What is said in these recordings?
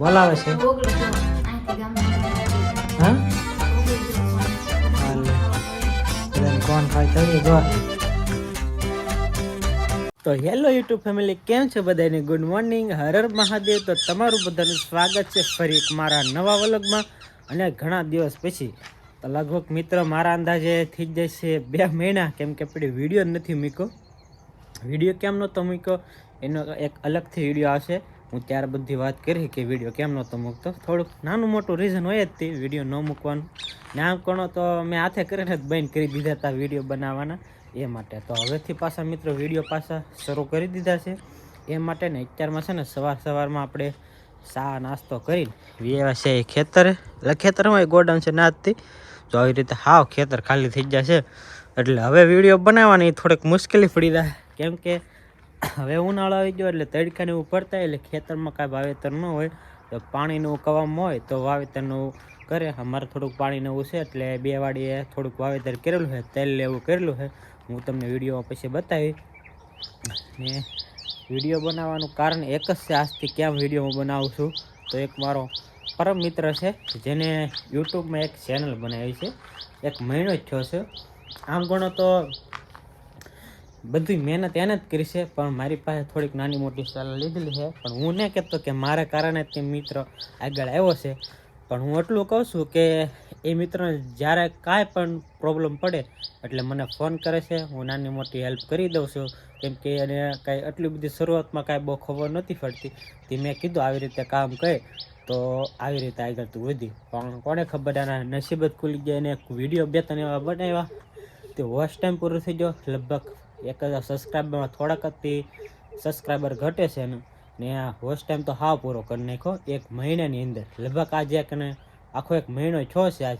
બોલાવે છે હા કોણ ખાય થઈ જો તો હેલો યુટ્યુબ ફેમિલી, કેમ છે બધાને? Good morning, Har Har Mahadev. તો તમારું બધાનું સ્વાગત છે ફરી એક મારા નવા વ્લોગમાં. અને ઘણા દિવસ પછી તો લગભગ મિત્ર મારા અંદાજે થઈ જશે 2 મહિના, કેમ કે આપણે વિડીયો નથી મૂક્યો. વિડીયો કેમ નહોતો મૂક્યો એનો એક અલગથી વિડીયો આવશે. હું ત્યારે બધી વાત કરી કે વિડીયો કેમ નહોતો મૂકતો. થોડુંક નાનું મોટું રીઝન હોય જ તે વિડીયો ન મૂકવાનું. નામ કોણો તો મેં હાથે કરીને જ બંધ કરી દીધા હતા વિડીયો બનાવવાના એ માટે. તો હવેથી પાછા મિત્રો વિડીયો પાછા શરૂ કરી દીધા છે એ માટે ને. અત્યારમાં છે ને સવારમાં આપણે ચા નાસ્તો કરીને વ્યવા છે ખેતરે. એટલે ખેતરમાં ગોડાઉન છે નાજથી. તો આવી રીતે હાવ ખેતર ખાલી થઈ જશે એટલે હવે વિડીયો બનાવવાની થોડીક મુશ્કેલી પડી જાય, કેમ કે હવે ઉનાળો આવી ગયો એટલે તડકાને એવું પડતા એટલે ખેતરમાં કાંઈ વાવેતર ન હોય. તો પાણીનું કવામાં હોય તો વાવેતરનું કરે. અમારે થોડુંક પાણીને એવું છે એટલે 2 વાડીએ થોડુંક વાવેતર કરેલું છે, તેલ એવું કરેલું છે. હું તમને વિડીયો પછી બતાવી. ને વિડીયો બનાવવાનું કારણ એક જ છે આજથી કેમ વિડીયો હું બનાવું છું. તો એક મારો પરમ મિત્ર છે જેને યુટ્યુબમાં એક ચેનલ બનાવી છે. 1 મહિનો જ થયો છે. આમ ગણો તો બધી મહેનત એને જ કરી છે, પણ મારી પાસે થોડીક નાની મોટી સલાહ લીધેલી છે. પણ હું નહીં કહેતો કે મારા કારણે તે મિત્ર આગળ આવ્યો છે, પણ હું એટલું કહું છું કે એ મિત્રને જ્યારે કાંઈ પણ પ્રોબ્લેમ પડે એટલે મને ફોન કરે છે. હું નાની મોટી હેલ્પ કરી દઉં છું, કેમ કે એને કાંઈ એટલી બધી શરૂઆતમાં કાંઈ બહુ ખબર નથી પડતી. તે મેં કીધું આવી રીતે કામ કરે તો આવી રીતે આગળ તું વધી. પણ કોને ખબર એના નસીબ જ ખુલી ગયા. એને વિડીયો 2-3 એવા બનાવ્યા તે વોચ ટાઈમ પૂરો થઈ ગયો. લગભગ 1000 સબસ્ક્રાઈબરમાં થોડાક જ સબસ્ક્રાઈબર ઘટે છે ને આ વોચ ટાઈમ તો હાવ પૂરો કરી નાખ્યો 1 મહિનાની અંદર. લગભગ આજે કને આખો 1 મહિનો થયો છે.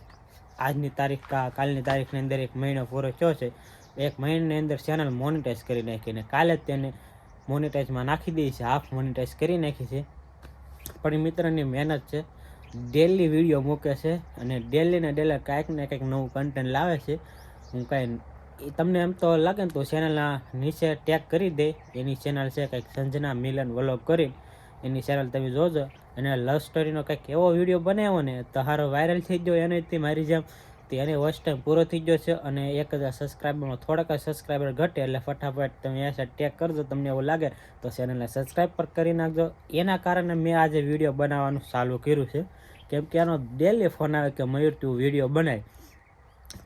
આજની તારીખ કાલની તારીખની અંદર 1 મહિનો પૂરો થયો છે. 1 મહિનાની અંદર ચેનલ મોનિટાઈઝ કરી નાખીને કાલે જ તેને મોનિટાઈઝમાં નાખી દઈ છે. હાફ મોનિટાઈઝ કરી નાખી છે. પણ એ મિત્રની મહેનત છે. ડેલી વિડીયો મૂકે છે અને ડેલી ને ડેલી કાંઈક ને કંઈક નવું કન્ટેન્ટ લાવે છે. હું કાંઈ તમને એમ તો લાગે ને તો ચેનલના નીચે ટેગ કરી દે. એની ચેનલ છે કંઈક સંજના મિલન વ્લોગ કરી, એની ચેનલ તમે જોજો. અને લવ સ્ટોરીનો કંઈક એવો વિડીયો બનાવ્યો ને તો સારો વાયરલ થઈ ગયો એનેથી મારી જેમ. તો એને વોચ ટાઈમ પૂરો થઈ ગયો છે અને 1000 સબસ્ક્રાઈબરમાં થોડાક સબસ્ક્રાઈબર ઘટે એટલે ફટાફટ તમે એ ટેગ કરજો. તમને એવું લાગે તો ચેનલને સબસ્ક્રાઈબ પર કરી નાખજો. એના કારણે મેં આજે વિડીયો બનાવવાનું ચાલુ કર્યું છે, કેમ કે એનો ડેલી ફોન આવે કે મયુર તું વિડીયો બનાય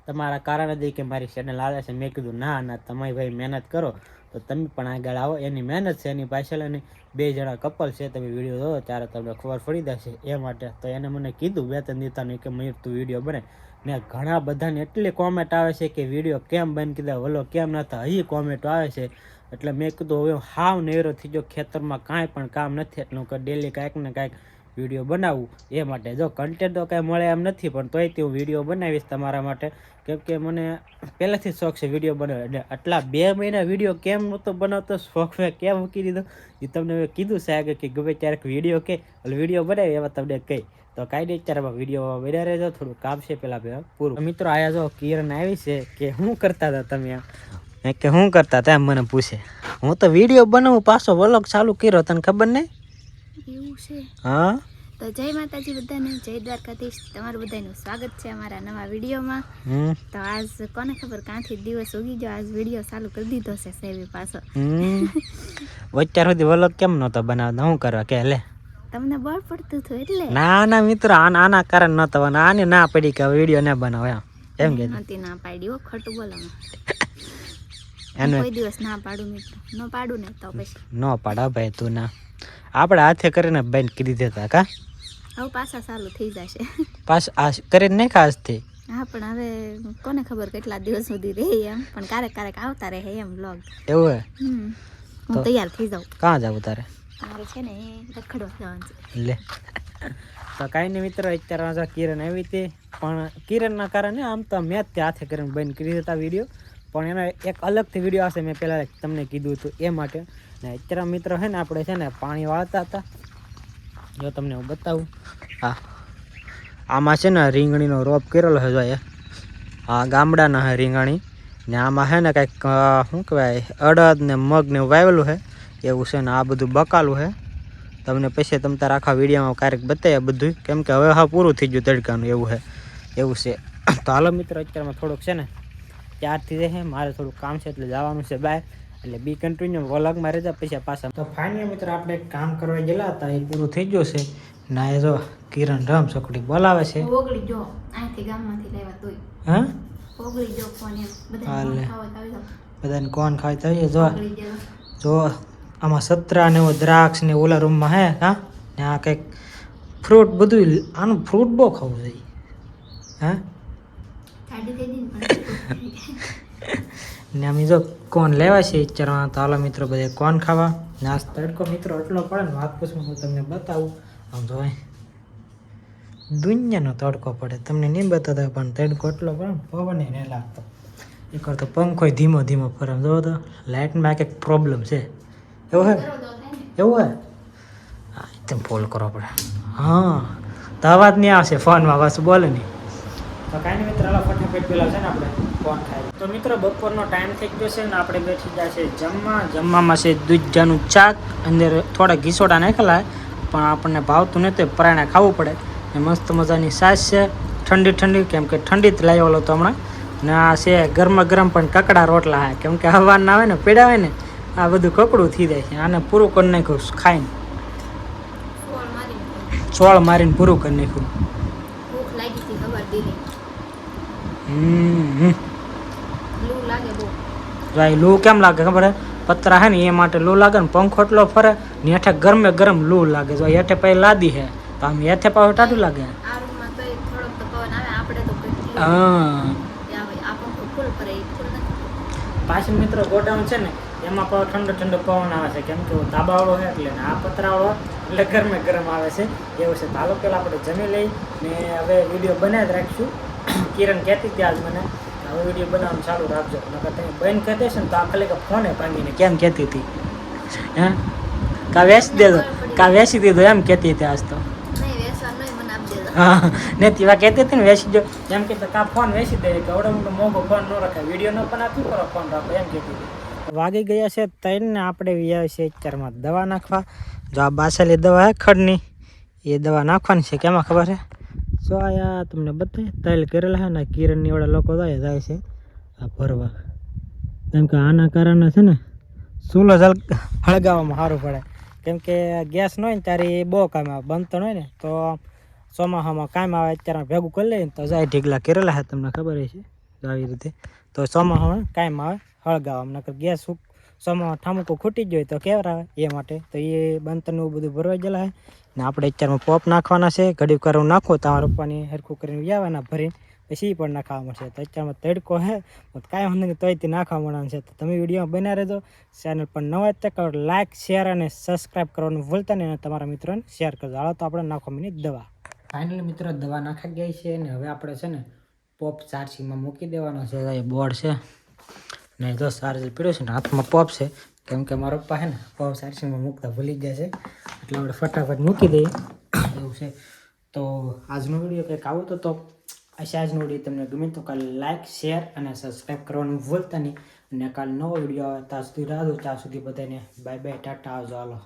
તમારા કારણે દઈ કે મારી ચેનલ આવે છે. મેં કીધું ના તમે ભાઈ મહેનત કરો તો તમે પણ આગળ આવો. એની મહેનત છે એની પાછળ, અને 2 જણા કપલ છે. તમે વિડીયો જોવો ત્યારે તમને ખબર પડી જશે એ માટે. તો એને મને કીધું 2-3 દીતાનું કે મયુર તું વિડીયો બને. ને ઘણા બધાને એટલી કોમેન્ટ આવે છે કે વિડીયો કેમ બંધ કીધા, વલો કેમ નતા, હજી કોમેન્ટો આવે છે. એટલે મેં કીધું હવે હાવ નેરો થઈ ગયો, ખેતરમાં કાંઈ પણ કામ નથી એટલે હું ડેલી કાંઈક ને કાંઈક વિડીયો બનાવું એ માટે. જો કન્ટેન્ટ તો કાંઈ મળે એમ નથી, પણ તોય તે હું વિડીયો બનાવીશ તમારા માટે, કેમ કે મને પહેલાંથી શોખ છે વિડીયો બનાવવાનો. એટલે આટલા 2 મહિના વિડીયો કેમ નહોતો બનાવતો, શોખ મેં કેમ મૂકી દીધો એ તમને મેં કીધું છે આગળ કે ગમે ક્યારેક વિડીયો કે વિડીયો બનાવી એવા તમને કહી. તો કાંઈ નહીં, અત્યારે વિડીયો બનાવી રહેજો. થોડું કામ છે પહેલાં પૂરું. મિત્રો આયા જો કિરણ આવી છે કે શું કરતા હતા તમે? એમ કે શું કરતા હતા એમ મને પૂછે. હું તો વિડીયો બનાવું પાછો વ્લોગ ચાલુ કર્યો, તને ખબર નહીં? એવું છે? હા. તો જય માતાજી બધાને, જય દ્વારકાધીશ. તમારું બધાનું સ્વાગત છે અમારા નવા વિડીયોમાં. તો આજ કોને ખબર ક્યાંથી દિવસ ઉગી ગયો, આજ વિડીયો ચાલુ કરી દીધો છે સેવી પાછો. અત્યાર સુધી વ્લોગ કેમ નહોતો બનાવતો? શું કરવા કે લે તમને બળ પડતું હતું એટલે? ના મિત્રો, આના કારણ નહોતો. આને ના પડી કે વિડીયો ના બનાવો એમ કે નથી ના પાડી. હો ખોટું બોલો. કોઈ દિવસ ના પાડું મિત્રો, ન પાડું ને તો પછી ન પાડા ભાઈ તું ના. આપણે હાથે કરીને બંધ કરી દેતા કા. હવે પાછા ચાલુ થઈ જશે. પાછા આ કરીને નહીં ખાસ થઈ. હા પણ હવે કોને ખબર કેટલા દિવસ સુધી રહે એમ. પણ ક્યારેક આવતા રહે એમ વ્લોગ. એવું હે? હું તૈયાર થઈ જાઉં. કાં જાવું તારે? મારે છે ને રખડવા જવાનું છે. લે તો કાંઈ નહીં મિત્રો, અત્યારે કિરણ આવી હતી. પણ કિરણના કારણે આમ તો મેં જ હાથે કરીને બંધ કરી દેતા વિડીયો. પણ એનો એક અલગથી વિડીયો આવશે, મેં પહેલાં તમને કીધું હતું એ માટે. ને અત્યારે મિત્રો છે ને આપણે છે ને પાણી વાળતા હતા. જો તમને હું બતાવું. હા, આમાં છે ને રીંગણીનો રોપ કરેલો છે. જો આ ગામડાના છે રીંગણી. ને આમાં છે ને કંઈક શું કહેવાય અડદ ને મગ ને વાવેલું છે એવું છે. ને આ બધું બકાલું છે. તમને પછી તમે તાર આખા વિડીયોમાં ક્યારેક બતાવ્યા બધું, કેમ કે હવે હા પૂરું થઈ ગયું તડકાનું એવું છે. તો હાલો મિત્રો, અત્યારમાં થોડુંક છે ને ત્યારથી રહે, મારે થોડુંક કામ છે એટલે જવાનું છે બહાર, એટલે બી કન્ટિન્યુ વ્લોગમાં રહેજા પછી પાછા. તો ફાઇનલી મિત્રો આપણે કામ કરવા ગયેલા હતા એ પૂરું થઈ ગયું છે. ના એ જો કિરણ રામ છોકરી બોલાવે છે. ઓગળી જો અહીંથી ગામમાંથી લેવા તોય હા ઓગળી જો કોણ એમ હાલે. બધાને બધાને કોણ કોણ ખાવા તો આવી જાવ ખાય તો જો ઓગળી જેલો જો આમાં સંતરા ને દ્રાક્ષ ને ઓલા રૂમમાં હે. હા ને આ કંઈક ફ્રૂટ બધું, આનું ફ્રૂટ બહુ ખાવું જોઈએ. હા ગાડી થઈ ગઈ ને અમે જો કોણ લેવા છે વિચારવા. તો હાલો મિત્રો બધે કોણ ખાવા. નાસ્તો તડકો મિત્રો એટલો પડે ને વાત પૂછું, હું તમને બતાવું. આમ જો દુનિયાનો તડકો પડે, તમને નહીં બતાતા પણ તડકો એટલો પડે ને પવન નહીં લાગતો. એક વાર તો પંખો ધીમો ધીમો ફરે. જો તો લાઇટમાં કંઈક પ્રોબ્લેમ છે. એવું હે હા એકદમ ફોલ કરવો પડે. હા તો અવાજ નહીં આવશે ફોનમાં, બસ બોલે નહીં. તો કાંઈ નહીં મિત્રો, ફટાફટ પેલા છે ને આપણે ફોન ખાઈ. તો મિત્રો બપોરનો ટાઈમ થઈ ગયો છે ને આપણે બેઠી ગયા છે જમવામાં છે દૂધજાનું શાક, અંદર થોડા ઘીસોડા નાખેલા પણ આપણને ભાવતું નથી, પરાણે ખાવું પડે. ને મસ્ત મજાની છાશ છે ઠંડી ઠંડી, કેમ કે ઠંડી જ લાવેલો હતો હમણાં. ને આ છે ગરમા ગરમ પણ કકડા રોટલા હે, કેમ કે હવા ના આવે ને પીડા હોય ને આ બધું કકડું થઈ જાય છે. આને પૂરું કરી નાખ્યું ખાઈને, છોળ મારીને પૂરું કરી નાખ્યું. ભૂખ લાગી હતી ખબર દીધી લૂ લાગે બહુ. ભાઈ લૂ કેમ લાગે ખબર હે? પતરા હે ને એ માટે લૂ લાગે ને, પંખો એટલો ફરે ને હેઠે ગરમે ગરમ લૂ લાગે. જો હેઠે પછી લાદી હે તો આમ હેઠે પાછું ટાટું લાગે. આ રૂમમાં તો થોડોક તો પવન આવે, આપણે તો કેટલી હા આ પંખો ફૂલ ફરે એ ફૂલ નથી. પાછળ મિત્રો ગોડાઉન છે ને એમાં પણ ઠંડો ઠંડો પવન આવે છે, કેમ કે ધાબાવાળો છે એટલે ને આ પતરાવાળો એટલે ગરમે ગરમ આવે છે એવું છે. હાલો પેલા આપણે જમી લઈ ને હવે વિડીયો બનાવી જ રાખીશું. કિરણ કહેતી હતી આજ મને હવે વિડીયો બનાવવાનું ચાલુ રાખજો, નકર તમે બંધ કરી દેશો ને તો આ ખાલી ફોને ભાંગીને કેમ કહેતી હતી હે કા વેચી દેજો, કા વેચી દીધો એમ કહેતી હતી આજ તો. નહીં વેસવા નહીં મને આપી દેજો. હા ને તીવા કહેતી હતી ને વેચી દો એમ કે કા ફોન વેચી દે, કે આવડો મોટો મોંઘો ફોન ન રખાય, વિડીયો ન પણ આપ્યું કરો ફોન રાખો એમ કહેતી હતી. વાગી ગયા છે ત્રણ ને આપણે વ્યાય છે અત્યારમાં દવા નાખવા. જો આ બાસેલી દવા હે ખડની, એ દવા નાખવાની છે. કેમાં ખબર છે? સો આયા તમને બતાવે તૈલ કરેલા છે ને કિરણની વાળા લોકો જાય છે આ ભરવા, કેમ કે આના કારણે છે ને ચૂલો હળગાવવામાં સારું પડે, કેમ કે ગેસ ન હોય ને ત્યારે એ બહુ કામ આવે, બનતો હોય ને તો ચોમાસામાં કામ આવે. અત્યારે ભેગું કરી લઈએ ને તો જાય ઢીગલા કરેલા છે તમને ખબર છે આવી રીતે. તો ચોમાસામાં કામ આવે હળગાવવામાં, નકર ગેસ ચોમામાં ઠામુકો ખૂટી જ હોય તો કેવરાવે એ માટે. તો એ બનતરનું બધું ભરવા ગયેલા છે ને આપણે અત્યારમાં પોપ નાખવાના છે. ઘડી કરવું નાખો તમારા પપ્પાની હરખું કરીને વ્યાવાના ભરીને પછી એ પણ નાખવા મળશે. તો અત્યારમાં તડકો હે કાંઈ વાંધો નહીં તોય તે નાખવા મળવાનું છે. તો તમે વિડીયોમાં બન્યા રહેજો. ચેનલ પર નવા જ કરો લાઇક શેર અને સબસ્ક્રાઈબ કરવાનું ભૂલતા નહીં અને તમારા મિત્રોને શેર કરજો. હાલો તો આપણે નાખવા મિનિટ દવા. ફાઇનલી મિત્રો દવા નાખી ગઈ છે ને હવે આપણે છે ને પોપ ચાર્જિંગમાં મૂકી દેવાનો છે. એ બોર્ડ છે ને જો ચાર્જર પીડ્યો છે ને હાથમાં પોપ છે, કેમ કે મારા પપ્પા છે ને પોપ ચાર્જિંગમાં મૂકતા ભૂલી ગયા છે એટલે આપણે ફટાફટ મૂકી દઈએ એવું છે. તો આજનો વિડીયો કંઈક આવું તો આજનો વિડીયો તમને ગમે તો કાલે લાઇક શેર અને સબસ્ક્રાઈબ કરવાનું ભૂલતા નહીં. અને કાલે નવો વિડીયો આવે ત્યાં સુધી રાહ દો. ત્યાં સુધી બધાને બાય બાય ટાટા આવજો. હાલો.